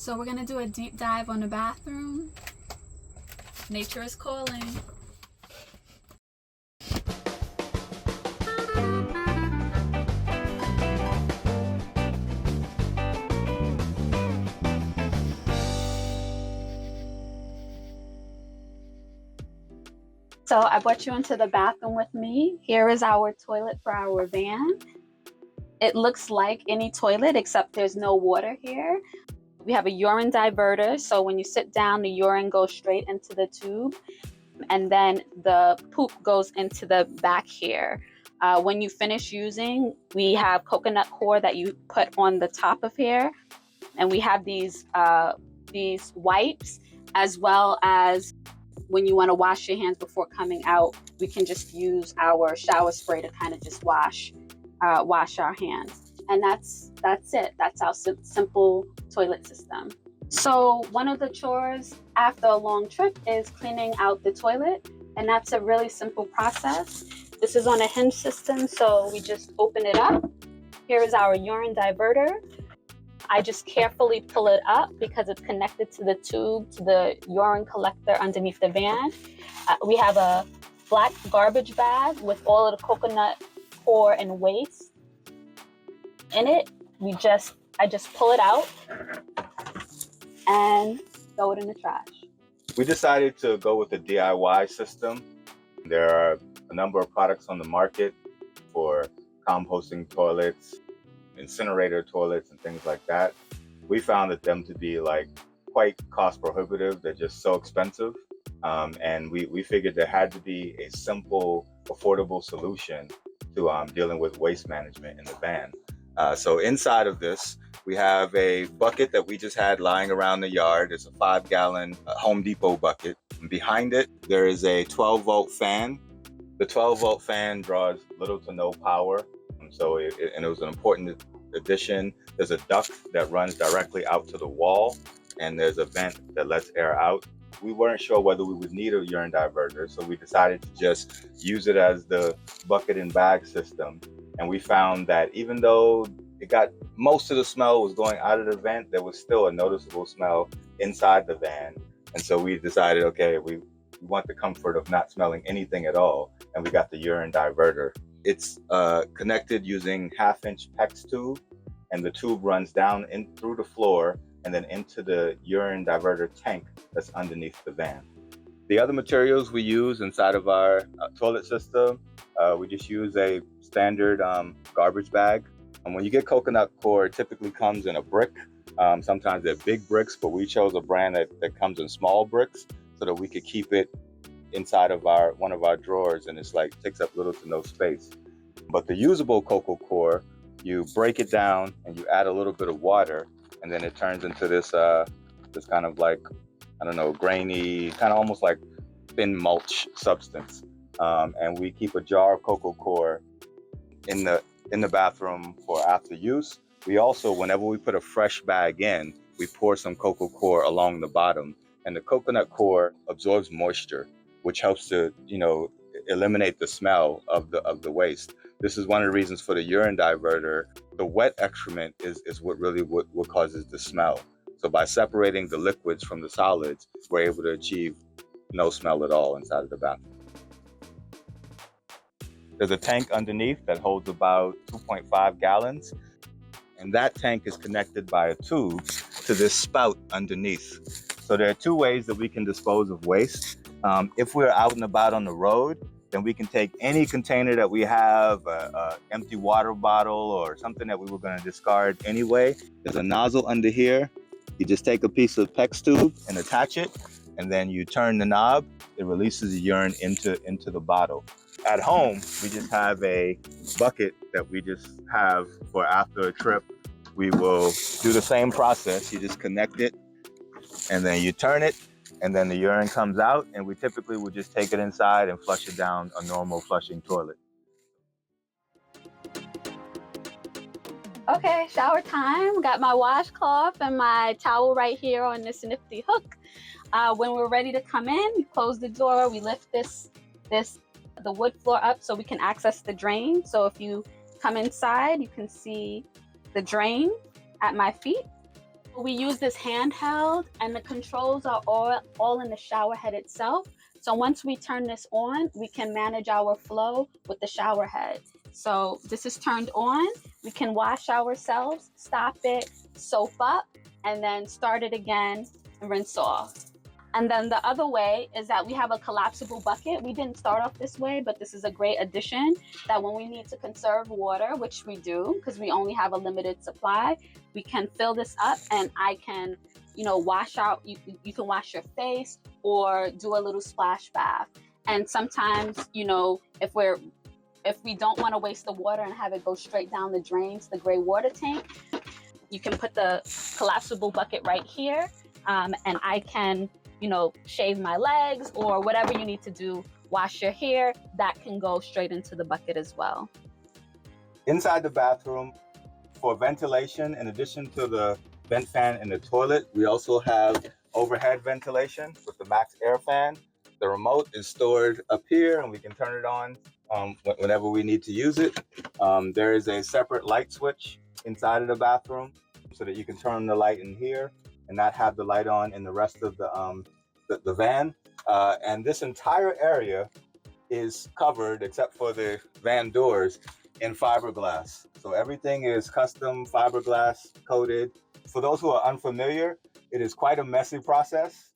So we're gonna do a deep dive on the bathroom. Nature is calling. So I brought you into the bathroom with me. Here is our toilet for our van. It looks like any toilet except there's no water here. We have a urine diverter, so when you sit down, the urine goes straight into the tube, and then the poop goes into the back here. When you finish using, we have coconut core that you put on the top of here, and we have these wipes, as well as when you want to wash your hands before coming out, we can just use our shower spray to kind of just wash our hands. And that's it. That's our simple toilet system. So one of the chores after a long trip is cleaning out the toilet, and that's a really simple process. This is on a hinge system, so we just open it up. Here is our urine diverter. I just carefully pull it up because it's connected to the tube, to the urine collector underneath the van. We have a black garbage bag with all of the coconut core and waste in it. I just pull it out and throw it in the trash. We decided to go with a DIY system. There are a number of products on the market for composting toilets, incinerator toilets, and things like that. We found that them to be quite cost prohibitive. They're just so expensive. And we figured there had to be a simple, affordable solution to dealing with waste management in the van. So inside of this, we have a bucket that we just had lying around the yard. It's a 5-gallon Home Depot bucket. And behind it, there is a 12-volt fan. The 12-volt fan draws little to no power. So it was an important addition. There's a duct that runs directly out to the wall, and there's a vent that lets air out. We weren't sure whether we would need a urine diverter, so we decided to just use it as the bucket and bag system. And we found that even though most of the smell was going out of the vent, there was still a noticeable smell inside the van. And so we decided, okay, we want the comfort of not smelling anything at all, and we got the urine diverter. It's connected using 1/2-inch PEX tube, and the tube runs down through the floor and then into the urine diverter tank that's underneath the van. The other materials we use inside of our toilet system, we just use a standard garbage bag. And when you get coconut core, it typically comes in a brick. Sometimes they're big bricks, but we chose a brand that comes in small bricks so that we could keep it inside of one of our drawers, and it's takes up little to no space. But the usable coco core, you break it down and you add a little bit of water, and then it turns into this kind of grainy, kind of almost like thin mulch substance. And we keep a jar of coco core in the bathroom for after use. We also, whenever we put a fresh bag in, we pour some coco core along the bottom, and the coconut core absorbs moisture, which helps to, eliminate the smell of the waste. This is one of the reasons for the urine diverter. The wet excrement is what causes the smell. So by separating the liquids from the solids, we're able to achieve no smell at all inside of the bathroom. There's a tank underneath that holds about 2.5 gallons. And that tank is connected by a tube to this spout underneath. So there are two ways that we can dispose of waste. If we're out and about on the road, then we can take any container that we have, an empty water bottle or something that we were going to discard anyway. There's a nozzle under here. You just take a piece of PEX tube and attach it, and then you turn the knob. It releases the urine into the bottle. At home, we just have a bucket that we just have for after a trip. We will do the same process. You just connect it, and then you turn it, and then the urine comes out, and we typically would just take it inside and flush it down a normal flushing toilet. Okay, shower time. Got my washcloth and my towel right here on this nifty hook. When we're ready to come in, we close the door, we lift the wood floor up so we can access the drain. So if you come inside, you can see the drain at my feet. We use this handheld, and the controls are all in the shower head itself. So once we turn this on, we can manage our flow with the shower head. So this is turned on. We can wash ourselves, stop it, soap up, and then start it again and rinse off. And then the other way is that we have a collapsible bucket. We didn't start off this way, but this is a great addition that when we need to conserve water, which we do because we only have a limited supply, we can fill this up and I can, wash out, you can wash your face or do a little splash bath. And sometimes, if we don't want to waste the water and have it go straight down the drain to the gray water tank, you can put the collapsible bucket right here, and I can shave my legs or whatever you need to do, wash your hair, that can go straight into the bucket as well. Inside the bathroom, for ventilation, in addition to the vent fan in the toilet, we also have overhead ventilation with the max air fan. The remote is stored up here and we can turn it on whenever we need to use it. There is a separate light switch inside of the bathroom so that you can turn the light in here and not have the light on in the rest of the van. And this entire area is covered, except for the van doors, in fiberglass. So everything is custom fiberglass coated. For those who are unfamiliar, it is quite a messy process.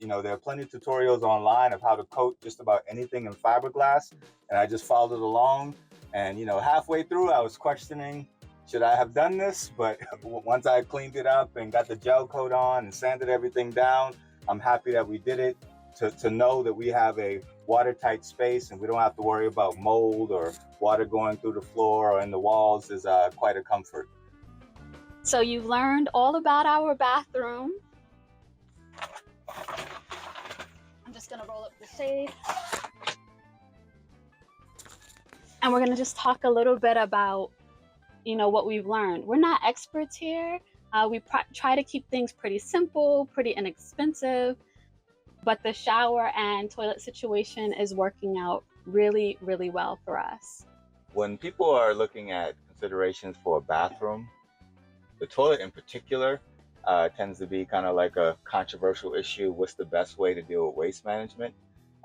There are plenty of tutorials online of how to coat just about anything in fiberglass, and I just followed along. And halfway through, I was questioning, should I have done this? But once I cleaned it up and got the gel coat on and sanded everything down, I'm happy that we did it to know that we have a watertight space and we don't have to worry about mold or water going through the floor or in the walls is quite a comfort. So you've learned all about our bathroom. I'm just gonna roll up the shade. And we're gonna just talk a little bit about what we've learned. We're not experts here. We try to keep things pretty simple, pretty inexpensive, but the shower and toilet situation is working out really, really well for us. When people are looking at considerations for a bathroom, the toilet in particular tends to be kind of like a controversial issue. What's the best way to deal with waste management?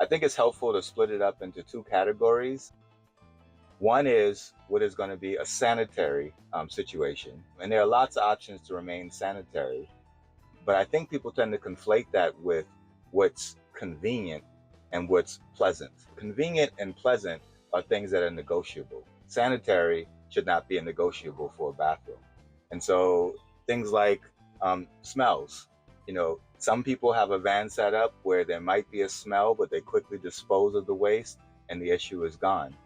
I think it's helpful to split it up into two categories. One is what is going to be a sanitary situation. And there are lots of options to remain sanitary. But I think people tend to conflate that with what's convenient and what's pleasant. Convenient and pleasant are things that are negotiable. Sanitary should not be a negotiable for a bathroom. And so things like smells. Some people have a van set up where there might be a smell, but they quickly dispose of the waste and the issue is gone.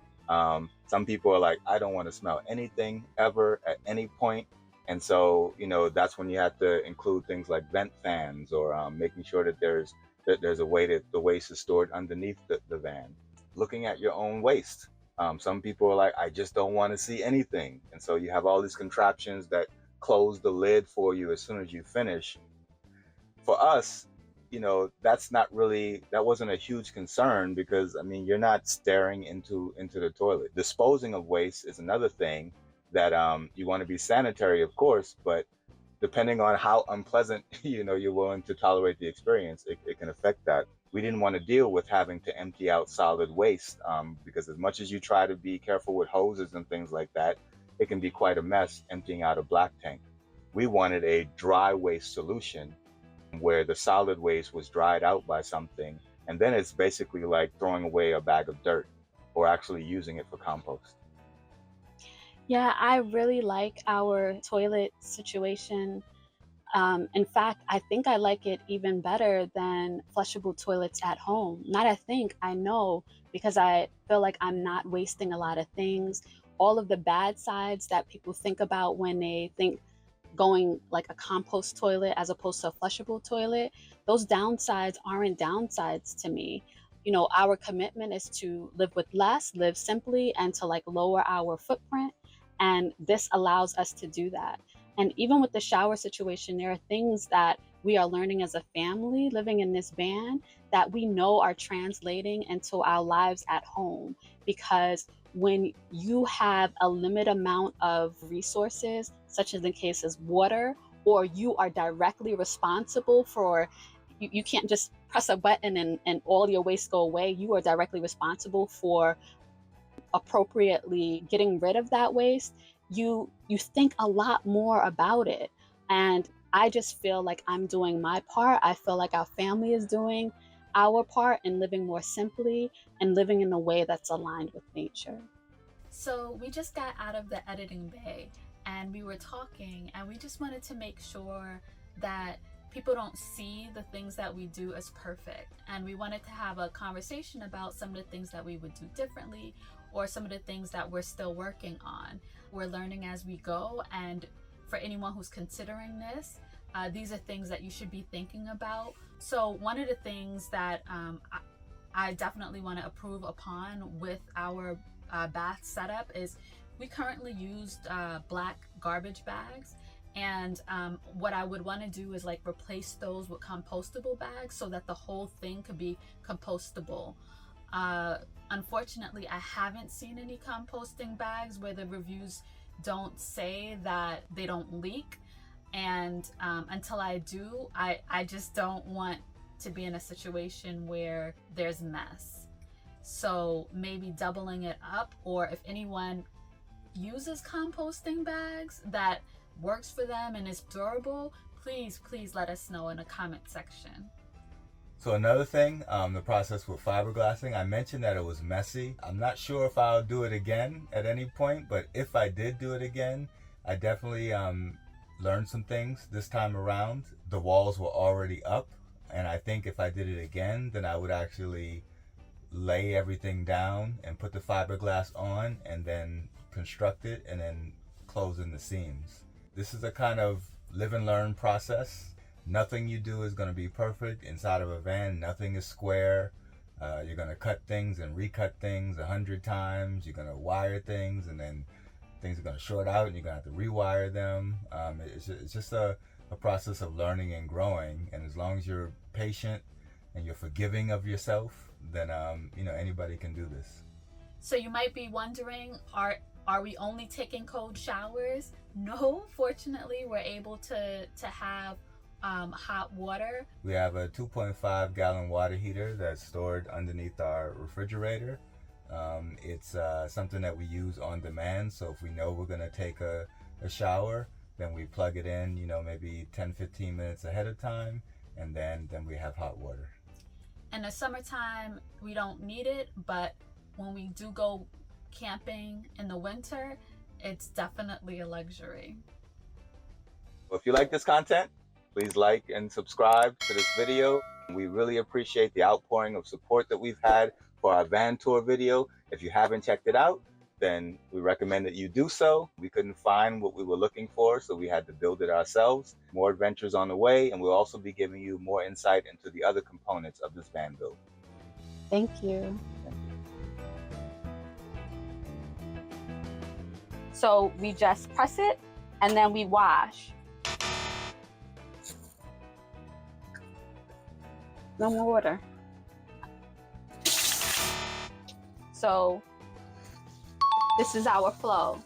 Some people are like, I don't want to smell anything ever at any point. And so, that's when you have to include things like vent fans or making sure that there's a way that the waste is stored underneath the van. Looking at your own waste. Some people are like, I just don't want to see anything. And so you have all these contraptions that close the lid for you as soon as you finish. For us, that wasn't a huge concern because you're not staring into the toilet. Disposing of waste is another thing that you want to be sanitary, of course, but depending on how unpleasant you're willing to tolerate the experience, it can affect that. We didn't want to deal with having to empty out solid waste because as much as you try to be careful with hoses and things like that, it can be quite a mess emptying out a black tank. We wanted a dry waste solution where the solid waste was dried out by something, and then it's basically like throwing away a bag of dirt or actually using it for compost. Yeah, I really like our toilet situation. In fact, I think I like it even better than flushable toilets at home. Not I think, I know, because I feel like I'm not wasting a lot of things. All of the bad sides that people think about when they think going like a compost toilet as opposed to a flushable toilet, those downsides aren't downsides to me. Our commitment is to live with less, live simply, and to lower our footprint. And this allows us to do that. And even with the shower situation, there are things that we are learning as a family living in this van that we know are translating into our lives at home. Because when you have a limited amount of resources, such as in cases water or you are directly responsible for, you can't just press a button and all your waste go away. You are directly responsible for appropriately getting rid of that waste. You think a lot more about it. And I just feel like I'm doing my part. I feel like our family is doing our part in living more simply and living in a way that's aligned with nature. So we just got out of the editing bay and we were talking, and we just wanted to make sure that people don't see the things that we do as perfect. And we wanted to have a conversation about some of the things that we would do differently, or some of the things that we're still working on. We're learning as we go, and for anyone who's considering this, these are things that you should be thinking about. So one of the things that I definitely want to improve upon with our bath setup is we currently used black garbage bags, and what I would want to do is like replace those with compostable bags so that the whole thing could be compostable. Unfortunately, I haven't seen any composting bags where the reviews don't say that they don't leak, and until I do, I just don't want to be in a situation where there's mess. So maybe doubling it up, or if anyone uses composting bags that works for them and is durable, please let us know in the comment section. So another thing, the process with fiberglassing, I mentioned that it was messy. I'm not sure if I'll do it again at any point, but if I did do it again, I definitely learned some things this time around. The walls were already up, and I think if I did it again, then I would actually lay everything down and put the fiberglass on and then construct it and then close in the seams. This is a kind of live and learn process. Nothing you do is going to be perfect inside of a van. Nothing is square. You're going to cut things and recut things 100 times. You're going to wire things, and then things are going to short out and you're going to have to rewire them. It's just a process of learning and growing. And as long as you're patient and you're forgiving of yourself, then anybody can do this. So you might be wondering, are we only taking cold showers? No, fortunately, we're able to have hot water. We have a 2.5 gallon water heater that's stored underneath our refrigerator. It's something that we use on demand. So if we know we're going to take a shower, then we plug it in, maybe 10-15 minutes ahead of time, and then we have hot water. In the summertime, we don't need it, but when we do go camping in the winter, it's definitely a luxury. Well, if you like this content, please like and subscribe to this video. We really appreciate the outpouring of support that we've had for our van tour video. If you haven't checked it out, then we recommend that you do so. We couldn't find what we were looking for, so we had to build it ourselves. More adventures on the way, and we'll also be giving you more insight into the other components of this van build. Thank you. So we just press it and then we wash. No more water. So this is our flow.